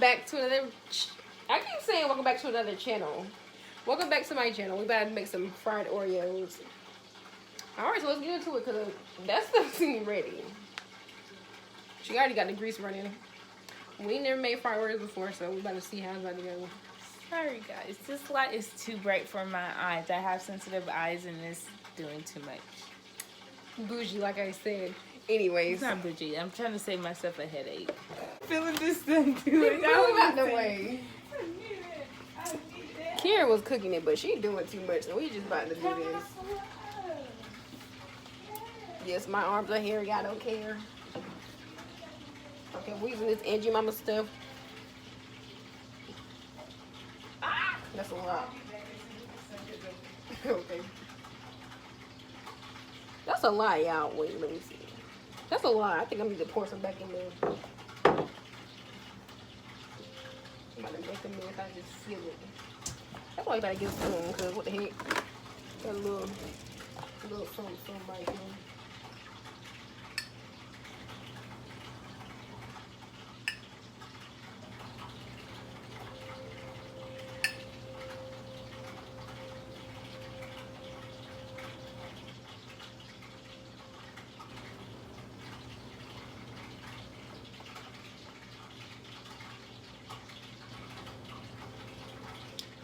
back to another. I keep saying welcome back to another channel. Welcome back to my channel. We about to make some fried Oreos. Alright, so let's get into it because that stuff seems ready. She already got the grease running. We ain't never made fried Oreos before, so we about to see how it's about to go. Sorry guys, this light is too bright for my eyes. I have sensitive eyes and it's doing too much. Bougie, like I said. Anyways. It's not bougie. I'm trying to save myself a headache. Feeling this thing too. Move out the way. Kira was cooking it, but she doing too much, so we just about to do this. Yes, my arms are hairy. I don't care. Okay, we're using this Angie Mama stuff. Ah, that's a lot. Okay. That's a lot, y'all. Wait, let me see. That's a lot. I think I need to pour some back in there. I'm about to make a mess. I just feel it. That's why you gotta get a spoon, because what the heck? Got a little something right here.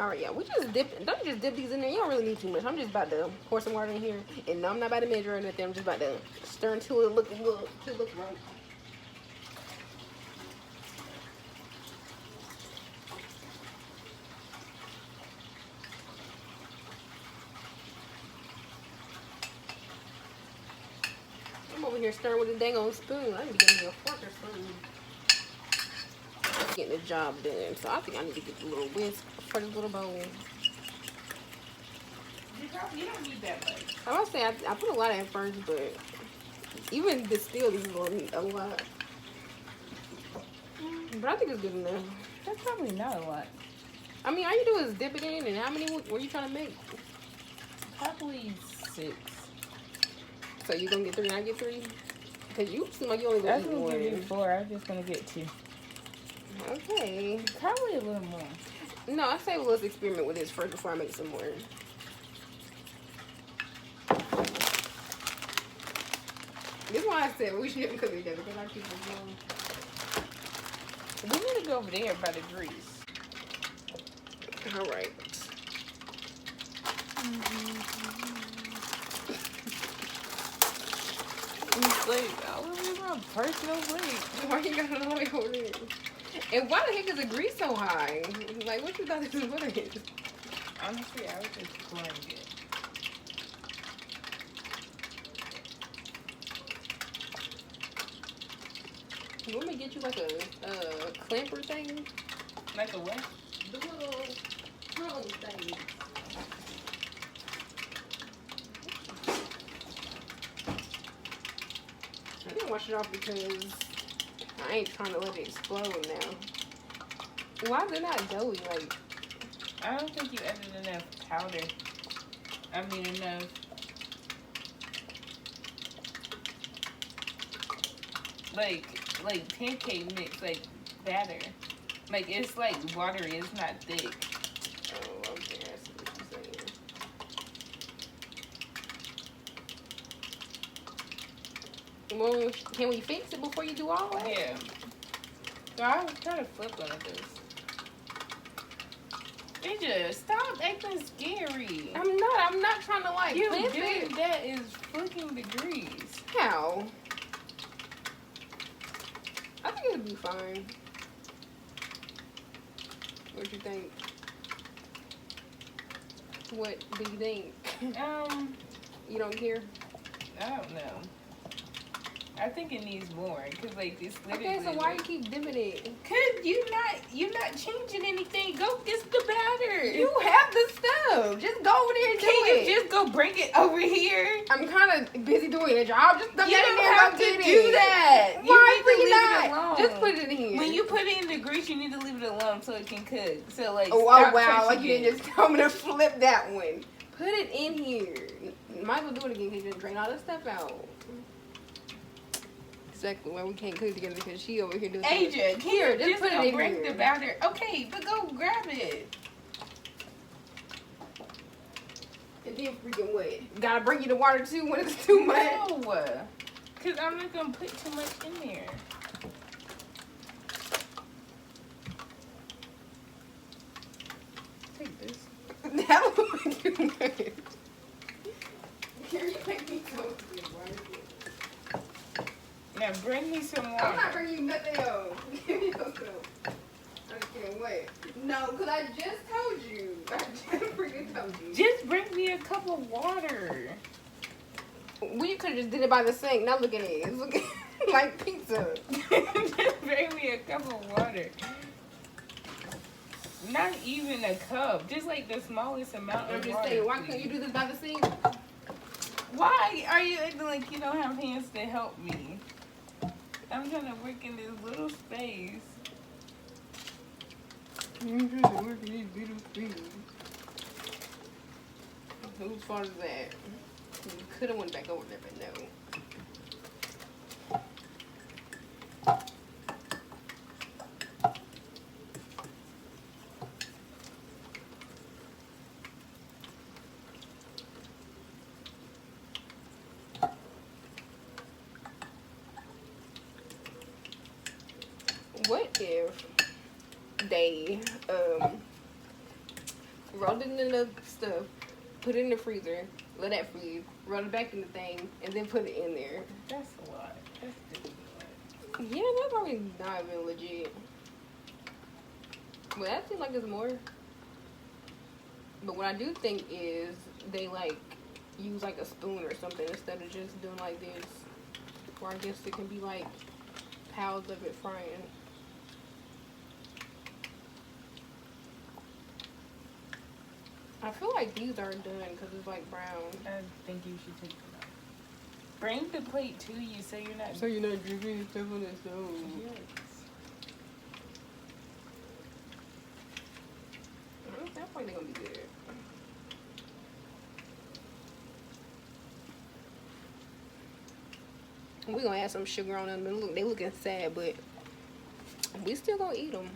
Alright, yeah, we just don't just dip these in there. You don't really need too much. I'm just about to pour some water in here. And no, I'm not about to measure or anything. I'm just about to stir until it look right. I'm over here stirring with a dang old spoon. I need to get me a fork or something. Getting the job done. So I think I need to get the little whisk for this little bowl. You don't need that much. I must say I put a lot at first, but even still, this is going to need a lot. But I think it's good enough. That's probably not a lot. I mean, all you do is dip it in, and how many were you trying to make? Probably 6. So you gonna get 3 and I get 3? Because you seem like you only I gonna was eat gonna give you one. 4. I'm just gonna get 2. Okay. Probably a little more. No, I say let's experiment with this first before I make some more. This is why I said we shouldn't cook together because I keep it warm. We need to go over there by the grease. All right. It's like, I was in my personal plate. Why you got it all the way over there? And why the heck is the grease so high? Like, what you thought this was butter is? Honestly, I was just pouring it. You want me to get you like a clamper thing? Like a what? The little tongue thing. I didn't wash it off because I ain't trying to let it explode now. Why is it not doughy? Like, I don't think you added enough powder. I mean enough. Like pancake mix, like batter. Like it's like watery, it's not thick. oh, okay, I see what you're saying. Well, can we fix it before you do all that? Yeah. So I was trying to flip one of this. Just stop acting scary. I'm not trying to like You flip doing it. that is flicking the grease. How? I think it'll be fine. What you think? What do you think? You don't care? I don't know. I think it needs more because like it's literally. Okay, so why you keep dipping it? Cause you're not changing anything. Go get the batter. You have the stuff. Just go over there and do Can it. you just go bring it over here? I'm kind of busy doing a job. Just dump You that in don't there have and to go get do it. that. You Why need to would you leave it not? alone. Just put it in here. When you put it in the grease, you need to leave it alone so it can cook. So like, oh stop wow, like touching you it. didn't just tell me to flip that one. Put it in here. Might as well do it again because you didn't drain all this stuff out. exactly why we can't cook together because she over here doing Asia, here, just just put go it in bring here. the batter. Okay, but go grab it. And then freaking what? Gotta bring you the water too when it's too much. No, because I'm not gonna put too much in there. Take this. That would be too much. Here, you make me so good. Now bring me some water. I'm not bringing you nothing else. Give me some stuff. I'm just kidding. Wait. No, because I just told you. I just freaking told you. Just bring me a cup of water. Well, you could have just did it by the sink. Now look at it. It's looking like pizza. Just bring me a cup of water. Not even a cup. Just like the smallest amount I'm of just water. saying, why couldn't you do this by the sink? Why are you acting like you don't have hands to help me? I'm trying to work in this little space. I'm trying to work in these little things. Whose fault is that? You could have went back over there, but no. What if they rolled it in the stuff, put it in the freezer, let that freeze, roll it back in the thing, and then put it in there? That's a lot. That's just a lot. Yeah, that's probably not even legit. But that seems like it's more. But what I do think is they like use like a spoon or something instead of just doing like this. Or I guess it can be like piles of it frying. I feel like these are done because it's like brown. I think you should take them out. Bring the plate to you so you're not. So you're not dripping stuff on the stove. Yes. That's probably gonna be good. We gonna add some sugar on them. Look, they looking sad, but we still gonna eat them.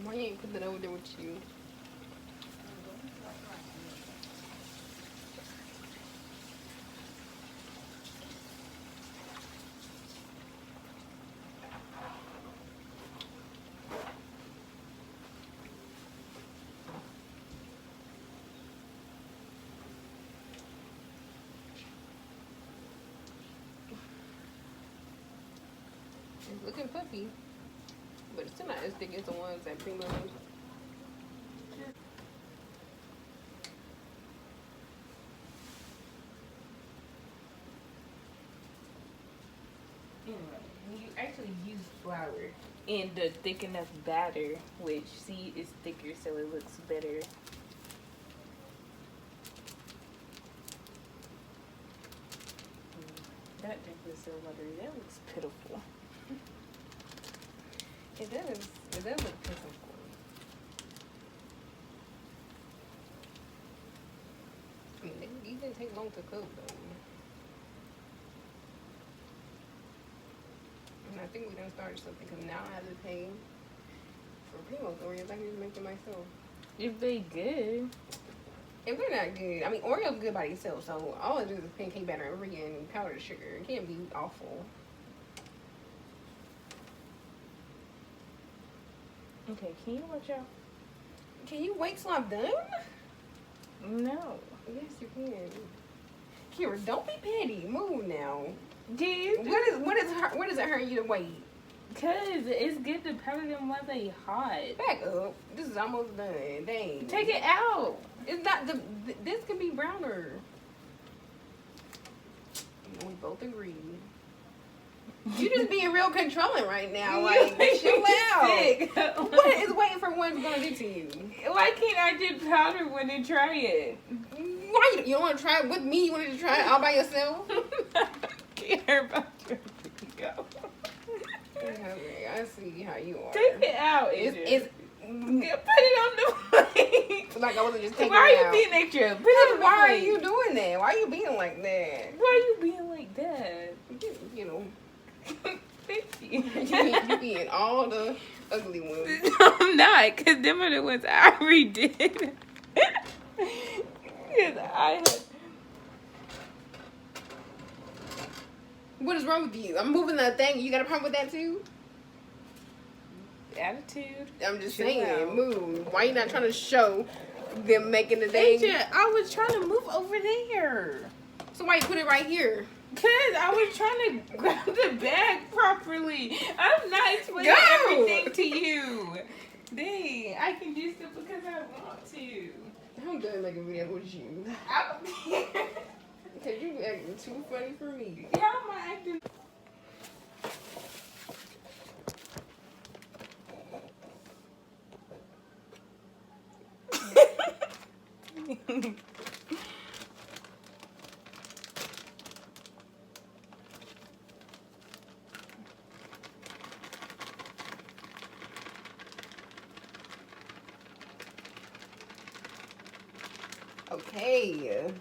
Why you ain't put that over there with you? It's looking puffy, but it's still not as thick as the ones that Primo used. Anyway, you actually use flour and the thick enough batter, which see is thicker so it looks better. That drink was so watery. That looks pitiful. It does. It does look pitiful. I mean, these didn't take long to cook though. And I think we done started something because now I have to pay for Primo's Oreos. I can just make them myself. If they good. If they're not good, I mean, Oreo's good by itself, so all it is pancake batter and freaking powdered sugar. It can't be awful. Okay, can you watch out? Can you wait till I'm done? No. Yes, you can. Kira, don't be petty. Move now. Dude. What does it hurt you to wait? Cause it's good to powder them while they hot. Back up. This is almost done. Dang. Take it out. It's not this can be browner. We both agree. You just being real controlling right now. You Like, make chill me out. sick. What is waiting for one's gonna do to you? Why can't I just powder when they try it? Why you don't want to try it with me? You wanted to try it all by yourself? I don't care about your video. Okay, I see how you are. Take it out, It's put it on the plate. like I wasn't just taking Why it are you out. being extra? Put it on the Why are plate. you doing that? Why are you being like that? Why are you being like that? You know, Thank you. you eating all the ugly ones. I'm not, because them are the ones I already did. Because I had... What is wrong with you? I'm moving the thing. You got a problem with that too? Attitude. I'm just Chill saying, out. move. Why you not trying to show them making the thing? Asia, I was trying to move over there. So why you put it right here? Because I was trying to grab the bag properly. I'm not explaining Go! everything to you. Dang, I can do stuff because I want to. I'm done making videos with you. I don't care. Because you acting too funny for me. How am I acting? Okay.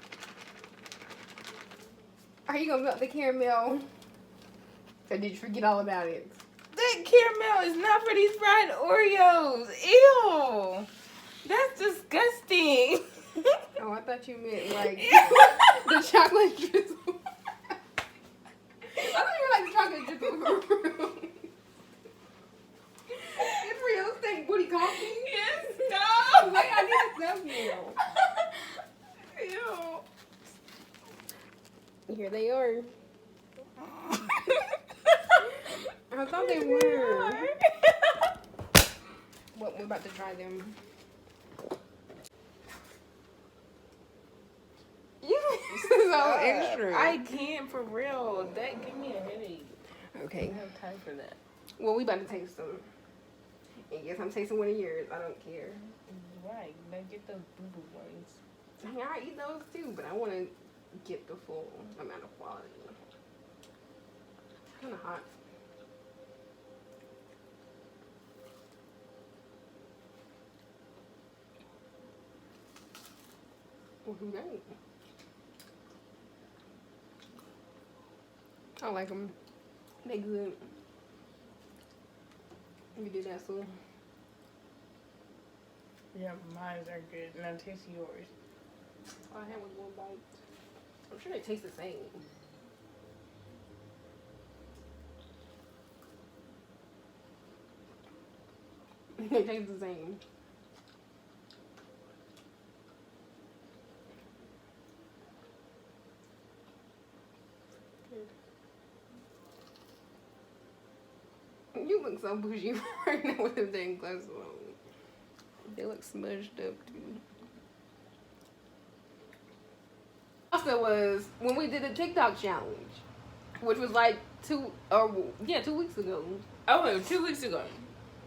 Are you gonna melt the caramel? Or did you forget all about it? That caramel is not for these fried Oreos. Ew. That's disgusting. Oh, I thought you meant like the chocolate drizzle. I thought you were like the chocolate drizzle for real. It's real steak booty coffee. Yes, no. Wait, I need to smell Ew. you. Here they are. I thought they were. Well, we're about to try them. This is so extra. I can't for real. That give me a headache. I Okay. don't have time for that. Well, we about to taste them. And yes, I'm tasting one of yours. I don't care. Right. Now get the boo-boo ones. I mean, I eat those too, but I want to get the full amount of quality. It's kind of hot. Great. I like them. They good. You did that, so. Yeah, mine are good. Now taste yours. All I had was one bite. I'm sure they taste the same. They taste the same. You look so bougie right now with them dang glasses on. They look smudged up too. Also was when we did the TikTok challenge, which was like 2 weeks ago. Oh, 2 weeks ago.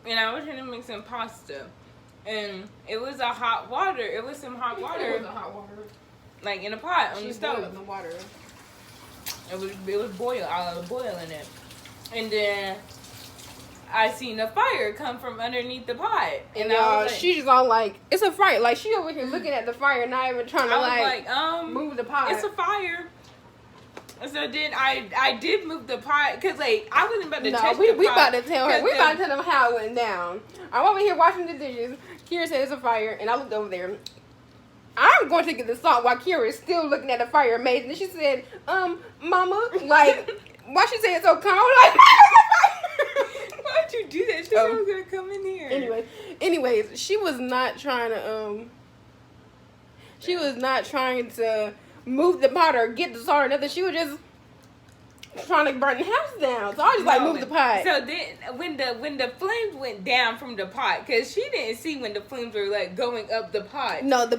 And I was trying to make some pasta. And it was a hot water. It was some hot water. It was a hot water. Like in a pot on the stove. Boiled the water. It was boiling. I was boiling it. And then I seen a fire come from underneath the pot. And I was like, she's just all like, it's a fire. Like, she over here looking at the fire, not even trying to, I was like, move the pot. it's a fire. And so then I did move the pot, because, like, I wasn't about to touch the pot. We about to tell her. We about to the- tell them how it went down. I'm over here washing the dishes. Kira said it's a fire, and I looked over there. I'm going to get the salt while Kira is still looking at the fire amazed. And she said, Mama, like, why she say it's so calm? I'm like, Why'd you do that? She was going to come in here. Anyways, she was not trying to, she was not trying to move the pot or get the salt or nothing. She was just trying to burn the house down. So I just like moved the pot. So then when the flames went down from the pot, because she didn't see when the flames were like going up the pot. No, the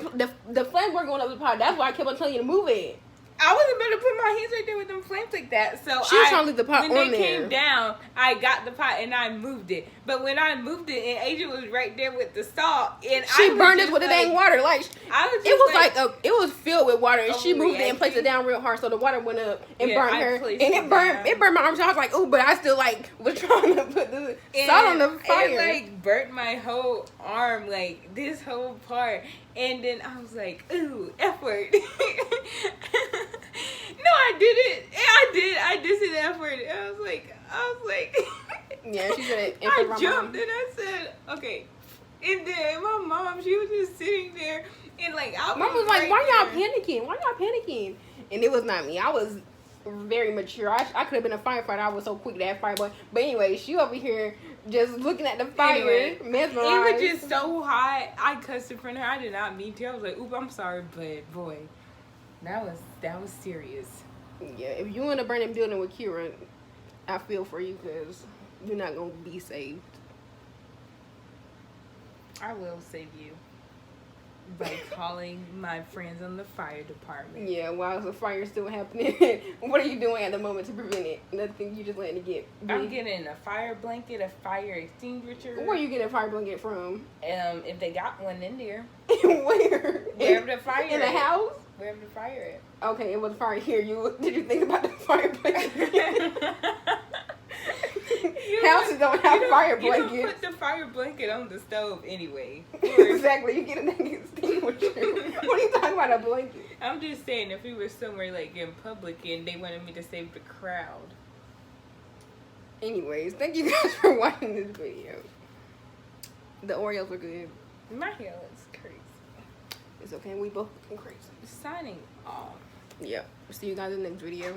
flames weren't going up the pot. That's why I kept on telling you to move it. I wasn't about to put my hands right there with them flames like that. So She was trying to leave the pot when on they there. came down, I got the pot and I moved it. But when I moved it, and Asia was right there with the salt, and She I was burned it just with the like, dang water. Like I was just it was like it was filled with water, and she moved it and placed it overreacting. down real hard, so the water went up and Yeah, burned I her, and placed it it burned down. it burned my arm. So I was like, oh, but I still like was trying to put the salt on the fire. It like burnt my whole arm, like this whole part. And then I was like, ooh, F word. No, I didn't. I did say the F word. I was like, Yeah, she said it. I jumped and I said, okay. And then my mom, she was just sitting there and like, I Mom was like, right why y'all there. panicking? Why y'all panicking? And it was not me. I was very mature. I could have been a firefighter. I was so quick to that fire. But anyway, she over here just looking at the fire, Anyway, mesmerized. It was just so hot. I cussed in front of her. I did not mean to. I was like, oop, I'm sorry, but boy, that was serious. Yeah, if you in a burning building with Kira, I feel for you because you're not going to be saved. I will save you by calling my friends on the fire department. Yeah, while the fire's still happening, what are you doing at the moment to prevent it? Nothing, you just letting it get big. I'm getting a fire blanket, a fire extinguisher. Where you getting a fire blanket from? If they got one in there. Where? Wherever the fire In the at. house? Wherever the fire Okay, it was fire here. Did you think about the fire blanket? Houses don't have fire You don't blankets. put the fire blanket on the stove anyway. Exactly, you get a dang extinguisher. What are you talking about, a blanket? I'm just saying, if we were somewhere like in public and they wanted me to save the crowd. Anyways, thank you guys for watching this video. The Oreos were good. My hair looks crazy. It's okay, we both looking crazy. Signing off. Yep. See you guys in the next video.